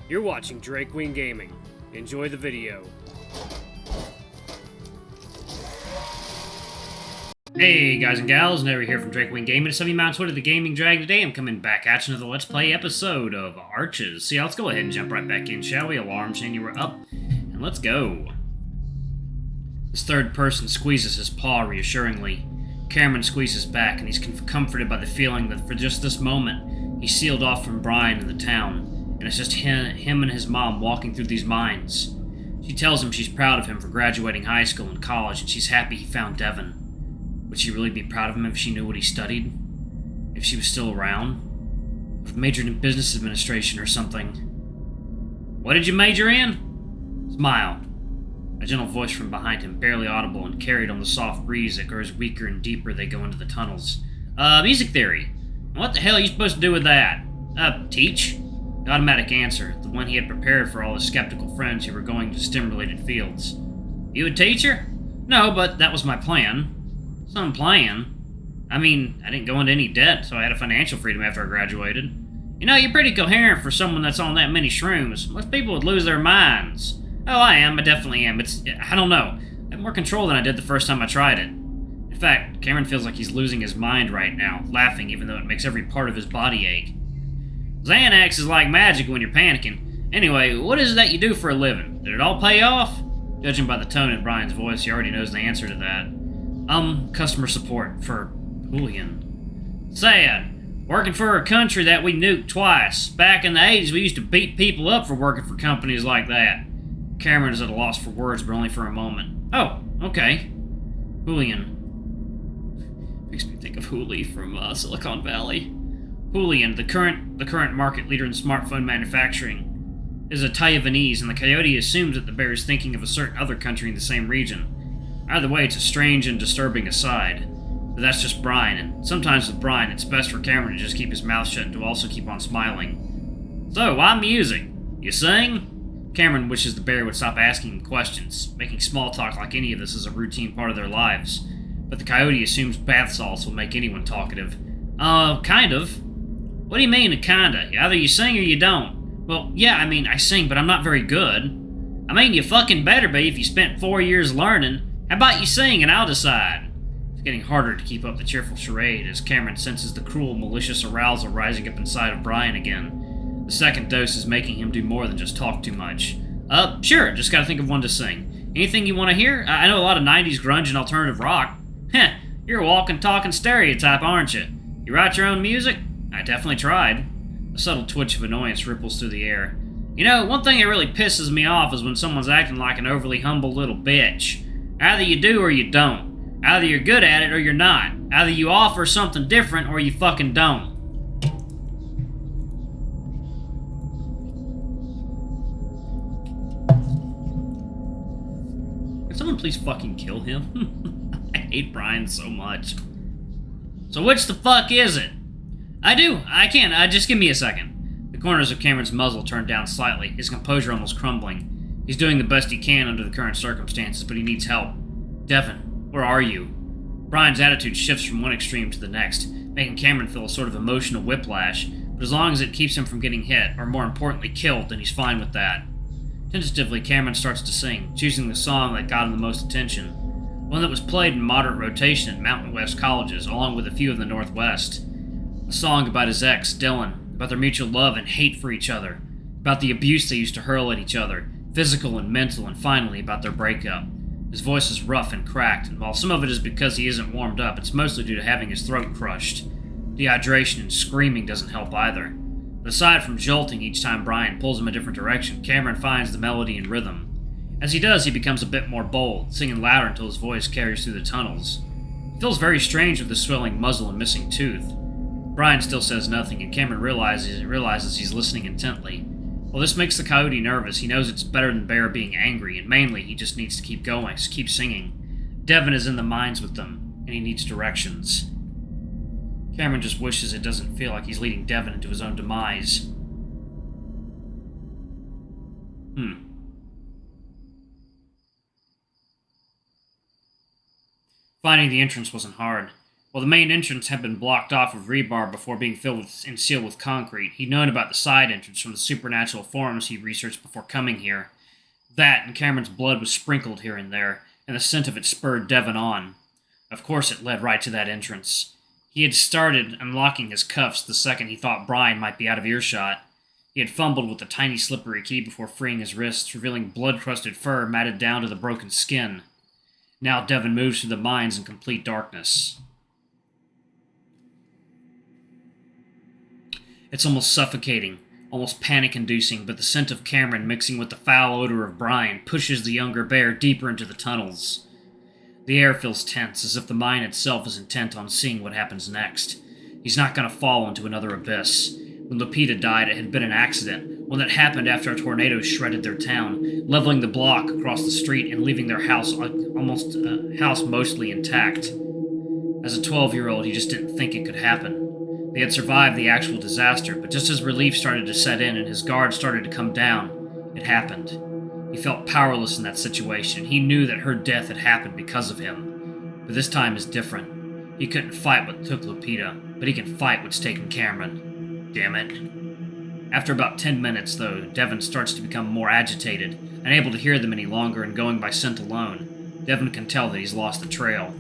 You're watching Drake Wing Gaming. Enjoy the video. Hey guys and gals, Never here from Drake Wing Gaming. It's Mount Twitter, the Gaming Drag. Today I'm coming back at you with another Let's Play episode of Arches. So yeah, let's go ahead and jump right back in, shall we? Alarm chain, you were up, and let's go. This third person squeezes his paw reassuringly. Cameron squeezes back, and he's comforted by the feeling that for just this moment, he's sealed off from Brian and the town. And it's just him and his mom walking through these mines. She tells him she's proud of him for graduating high school and college, and she's happy he found Devin. Would she really be proud of him if she knew what he studied? If she was still around? If majored in business administration or something? What did you major in? Smile. A gentle voice from behind him, barely audible and carried on the soft breeze that grows weaker and deeper they go into the tunnels. Music theory. What the hell are you supposed to do with that? Teach? The automatic answer, the one he had prepared for all his skeptical friends who were going to STEM-related fields. You a teacher? No, but that was my plan. Some plan? I mean, I didn't go into any debt, so I had a financial freedom after I graduated. You know, you're pretty coherent for someone that's on that many shrooms. Most people would lose their minds. Oh, I am. I definitely am. I don't know. I have more control than I did the first time I tried it. In fact, Cameron feels like he's losing his mind right now, laughing even though it makes every part of his body ache. Xanax is like magic when you're panicking. Anyway, what is it that you do for a living? Did it all pay off? Judging by the tone in Brian's voice, he already knows the answer to that. Customer support for Julian. Sad. Working for a country that we nuked twice. Back in the 80s, we used to beat people up for working for companies like that. Cameron is at a loss for words, but only for a moment. Oh, okay. Julian. Makes me think of Hooli from Silicon Valley. Julian, the current market leader in smartphone manufacturing, is a Taiwanese, and the coyote assumes that the bear is thinking of a certain other country in the same region. Either way, it's a strange and disturbing aside. But that's just Brian, and sometimes with Brian, it's best for Cameron to just keep his mouth shut and to also keep on smiling. So, why music? You sing? Cameron wishes the bear would stop asking him questions, making small talk like any of this is a routine part of their lives. But the coyote assumes bath salts will make anyone talkative. Kind of. What do you mean, kinda? Either you sing or you don't. Well, yeah, I mean, I sing, but I'm not very good. I mean, you fucking better be if you spent 4 years learning. How about you sing and I'll decide? It's getting harder to keep up the cheerful charade as Cameron senses the cruel, malicious arousal rising up inside of Brian again. The second dose is making him do more than just talk too much. Sure, just gotta think of one to sing. Anything you want to hear? I know a lot of 90s grunge and alternative rock. Heh, you're a walking, talking stereotype, aren't you? You write your own music? I definitely tried. A subtle twitch of annoyance ripples through the air. You know, one thing that really pisses me off is when someone's acting like an overly humble little bitch. Either you do or you don't. Either you're good at it or you're not. Either you offer something different or you fucking don't. Can someone please fucking kill him? I hate Brian so much. So which the fuck is it? I can. Just give me a second. The corners of Cameron's muzzle turned down slightly, his composure almost crumbling. He's doing the best he can under the current circumstances, but he needs help. Devin, where are you? Brian's attitude shifts from one extreme to the next, making Cameron feel a sort of emotional whiplash, but as long as it keeps him from getting hit, or more importantly killed, then he's fine with that. Tentatively, Cameron starts to sing, choosing the song that got him the most attention. One that was played in moderate rotation at Mountain West colleges, along with a few in the Northwest. A song about his ex, Dylan, about their mutual love and hate for each other, about the abuse they used to hurl at each other, physical and mental, and finally about their breakup. His voice is rough and cracked, and while some of it is because he isn't warmed up, it's mostly due to having his throat crushed. Dehydration and screaming doesn't help either. But aside from jolting each time Brian pulls him a different direction, Cameron finds the melody and rhythm. As he does, he becomes a bit more bold, singing louder until his voice carries through the tunnels. It feels very strange with the swelling muzzle and missing tooth. Brian still says nothing, and Cameron realizes he's listening intently. While this makes the coyote nervous, he knows it's better than Bear being angry, and mainly he just needs to keep going, keep singing. Devin is in the mines with them, and he needs directions. Cameron just wishes it doesn't feel like he's leading Devin into his own demise. Finding the entrance wasn't hard. While the main entrance had been blocked off with rebar before being filled with and sealed with concrete, he'd known about the side entrance from the supernatural forms he'd researched before coming here. That and Cameron's blood was sprinkled here and there, and the scent of it spurred Devon on. Of course it led right to that entrance. He had started unlocking his cuffs the second he thought Brian might be out of earshot. He had fumbled with the tiny slippery key before freeing his wrists, revealing blood-crusted fur matted down to the broken skin. Now Devon moves through the mines in complete darkness. It's almost suffocating, almost panic-inducing, but the scent of Cameron mixing with the foul odor of Brian pushes the younger bear deeper into the tunnels. The air feels tense, as if the mine itself is intent on seeing what happens next. He's not going to fall into another abyss. When Lupita died, it had been an accident, one that happened after a tornado shredded their town, leveling the block across the street and leaving their house mostly intact. As a 12-year-old, he just didn't think it could happen. They had survived the actual disaster, but just as relief started to set in and his guard started to come down, it happened. He felt powerless in that situation. He knew that her death had happened because of him. But this time is different. He couldn't fight what took Lupita, but he can fight what's taken Cameron. Damn it. After about 10 minutes, though, Devon starts to become more agitated, unable to hear them any longer and going by scent alone. Devon can tell that he's lost the trail.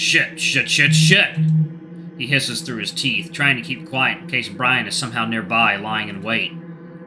Shit! He hisses through his teeth, trying to keep quiet in case Brian is somehow nearby, lying in wait.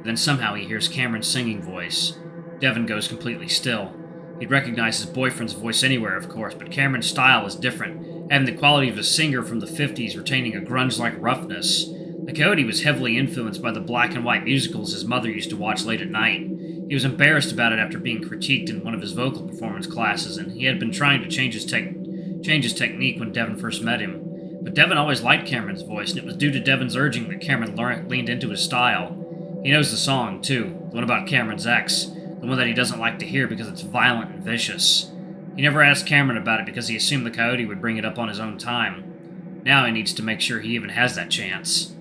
Then somehow he hears Cameron's singing voice. Devon goes completely still. He'd recognize his boyfriend's voice anywhere, of course, but Cameron's style is different, having the quality of a singer from the 50s retaining a grunge-like roughness. The Coyote was heavily influenced by the black and white musicals his mother used to watch late at night. He was embarrassed about it after being critiqued in one of his vocal performance classes, and he had been trying to change his technique when Devon first met him. But Devon always liked Cameron's voice, and it was due to Devon's urging that Cameron leaned into his style. He knows the song, too, the one about Cameron's ex, the one that he doesn't like to hear because it's violent and vicious. He never asked Cameron about it because he assumed the Coyote would bring it up on his own time. Now he needs to make sure he even has that chance.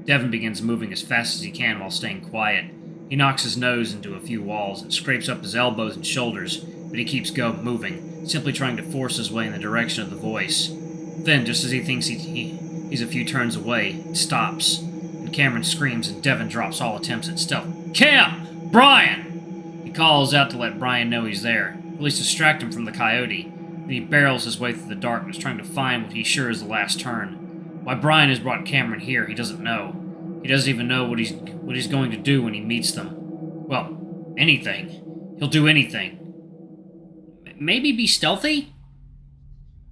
Devon begins moving as fast as he can while staying quiet. He knocks his nose into a few walls and scrapes up his elbows and shoulders, but he keeps moving, simply trying to force his way in the direction of the voice. Then, just as he thinks he's a few turns away, it stops, and Cameron screams and Devon drops all attempts at stealth. "Cam! Brian!" He calls out to let Brian know he's there, at least distract him from the Coyote. Then he barrels his way through the darkness, trying to find what he's sure is the last turn. Why Brian has brought Cameron here, he doesn't know. He doesn't even know what he's going to do when he meets them. Well, anything. He'll do anything. Maybe be stealthy?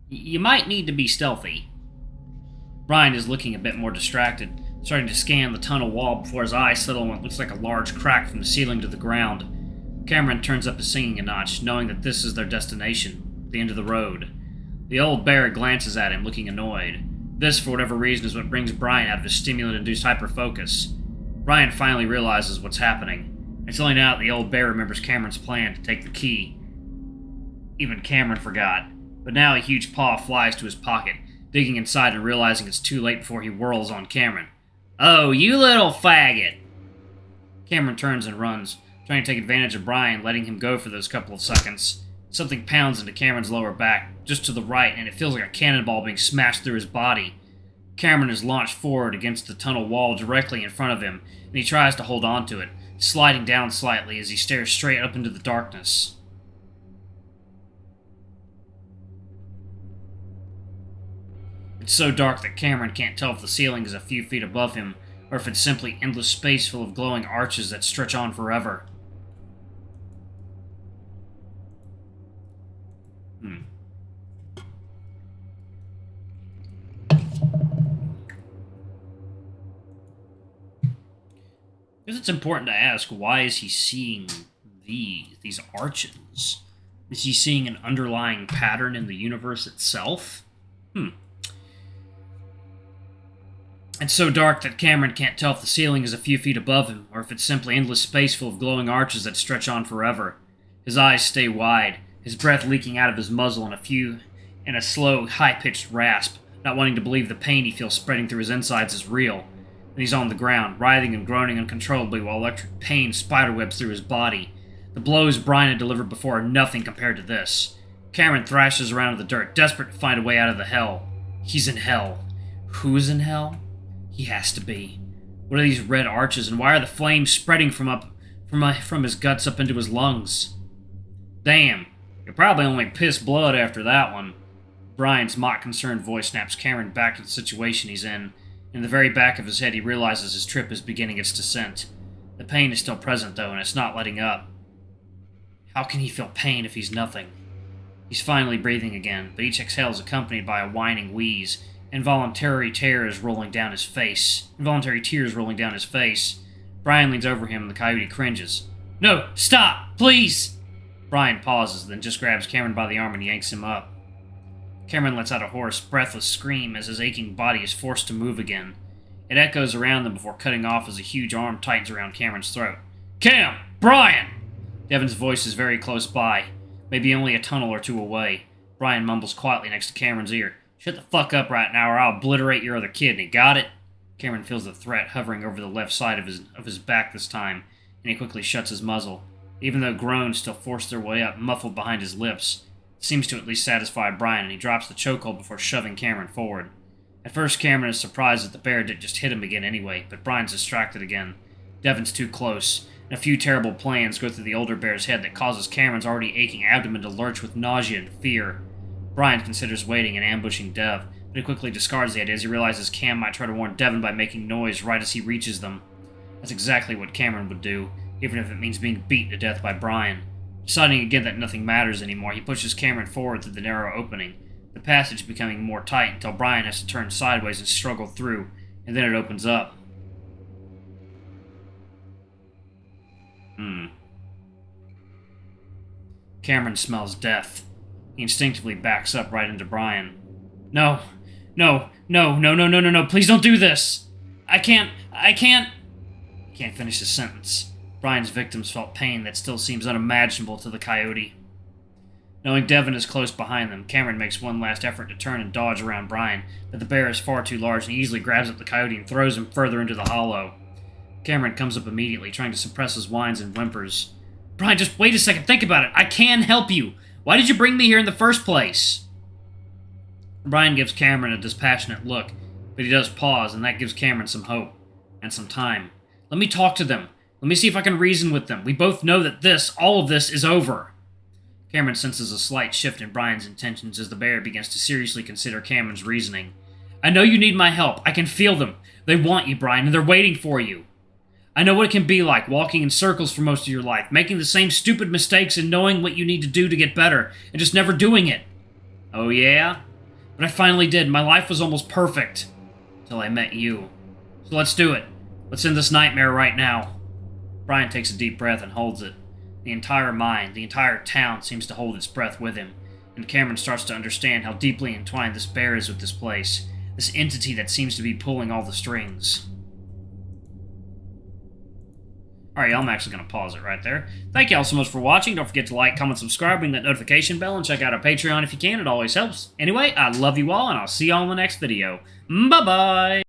You might need to be stealthy. Brian is looking a bit more distracted, starting to scan the tunnel wall before his eyes settle on what looks like a large crack from the ceiling to the ground. Cameron turns up his singing a notch, knowing that this is their destination, the end of the road. The old bear glances at him, looking annoyed. This, for whatever reason, is what brings Brian out of his stimulant-induced hyperfocus. Brian finally realizes what's happening. It's only now that the old bear remembers Cameron's plan to take the key. Even Cameron forgot. But now a huge paw flies to his pocket, digging inside and realizing it's too late before he whirls on Cameron. "Oh, you little faggot!" Cameron turns and runs, trying to take advantage of Brian letting him go for those couple of seconds. Something pounds into Cameron's lower back, just to the right, and it feels like a cannonball being smashed through his body. Cameron is launched forward against the tunnel wall directly in front of him, and he tries to hold on to it, sliding down slightly as he stares straight up into the darkness. It's so dark that Cameron can't tell if the ceiling is a few feet above him, or if it's simply endless space full of glowing arches that stretch on forever. Because it's important to ask, why is he seeing these arches? Is he seeing an underlying pattern in the universe itself? It's so dark that Cameron can't tell if the ceiling is a few feet above him, or if it's simply endless space full of glowing arches that stretch on forever. His eyes stay wide, his breath leaking out of his muzzle in a slow, high-pitched rasp, not wanting to believe the pain he feels spreading through his insides is real. and he's on the ground, writhing and groaning uncontrollably while electric pain spiderwebs through his body. The blows Brian had delivered before are nothing compared to this. Cameron thrashes around in the dirt, desperate to find a way out of the hell. He's in hell. Who's in hell? He has to be. What are these red arches, and why are the flames spreading from his guts up into his lungs? Damn, you're probably only piss blood after that one. Brian's mock-concerned voice snaps Cameron back to the situation he's in. In the very back of his head, he realizes his trip is beginning its descent. The pain is still present, though, and it's not letting up. How can he feel pain if he's nothing? He's finally breathing again, but each exhale is accompanied by a whining wheeze. Involuntary tears rolling down his face. Brian leans over him and the coyote cringes. No, stop, please! Brian pauses, then just grabs Cameron by the arm and yanks him up. Cameron lets out a hoarse, breathless scream as his aching body is forced to move again. It echoes around them before cutting off as a huge arm tightens around Cameron's throat. Cam! Brian! Devin's voice is very close by, maybe only a tunnel or two away. Brian mumbles quietly next to Cameron's ear. Shut the fuck up right now or I'll obliterate your other kidney, got it? Cameron feels the threat hovering over the left side of his back this time, and he quickly shuts his muzzle. Even though groans still force their way up, muffled behind his lips, it seems to at least satisfy Brian, and he drops the chokehold before shoving Cameron forward. At first, Cameron is surprised that the bear didn't just hit him again anyway, but Brian's distracted again. Devin's too close, and a few terrible plans go through the older bear's head that causes Cameron's already aching abdomen to lurch with nausea and fear. Brian considers waiting and ambushing Dev, but he quickly discards the idea as he realizes Cam might try to warn Devin by making noise right as he reaches them. That's exactly what Cameron would do, even if it means being beaten to death by Brian. Deciding again that nothing matters anymore, he pushes Cameron forward through the narrow opening, the passage becoming more tight until Brian has to turn sideways and struggle through, and then it opens up. Cameron smells death. He instinctively backs up right into Brian. No, please don't do this! I can't... He can't finish his sentence. Brian's victims felt pain that still seems unimaginable to the coyote. Knowing Devin is close behind them, Cameron makes one last effort to turn and dodge around Brian, but the bear is far too large and easily grabs up the coyote and throws him further into the hollow. Cameron comes up immediately, trying to suppress his whines and whimpers. Brian, just wait a second, think about it. I can help you. Why did you bring me here in the first place? Brian gives Cameron a dispassionate look, but he does pause, and that gives Cameron some hope. And some time. Let me talk to them. Let me see if I can reason with them. We both know that all of this is over. Cameron senses a slight shift in Brian's intentions as the bear begins to seriously consider Cameron's reasoning. I know you need my help. I can feel them. They want you, Brian, and they're waiting for you. I know what it can be like, walking in circles for most of your life, making the same stupid mistakes and knowing what you need to do to get better, and just never doing it. Oh yeah? But I finally did. My life was almost perfect. Until I met you. So let's do it. Let's end this nightmare right now. Brian takes a deep breath and holds it. The entire mind, the entire town seems to hold its breath with him, and Cameron starts to understand how deeply entwined this bear is with this place, this entity that seems to be pulling all the strings. Alright, y'all, I'm actually going to pause it right there. Thank y'all so much for watching. Don't forget to like, comment, subscribe, ring that notification bell, and check out our Patreon if you can. It always helps. Anyway, I love you all, and I'll see y'all in the next video. Bye-bye!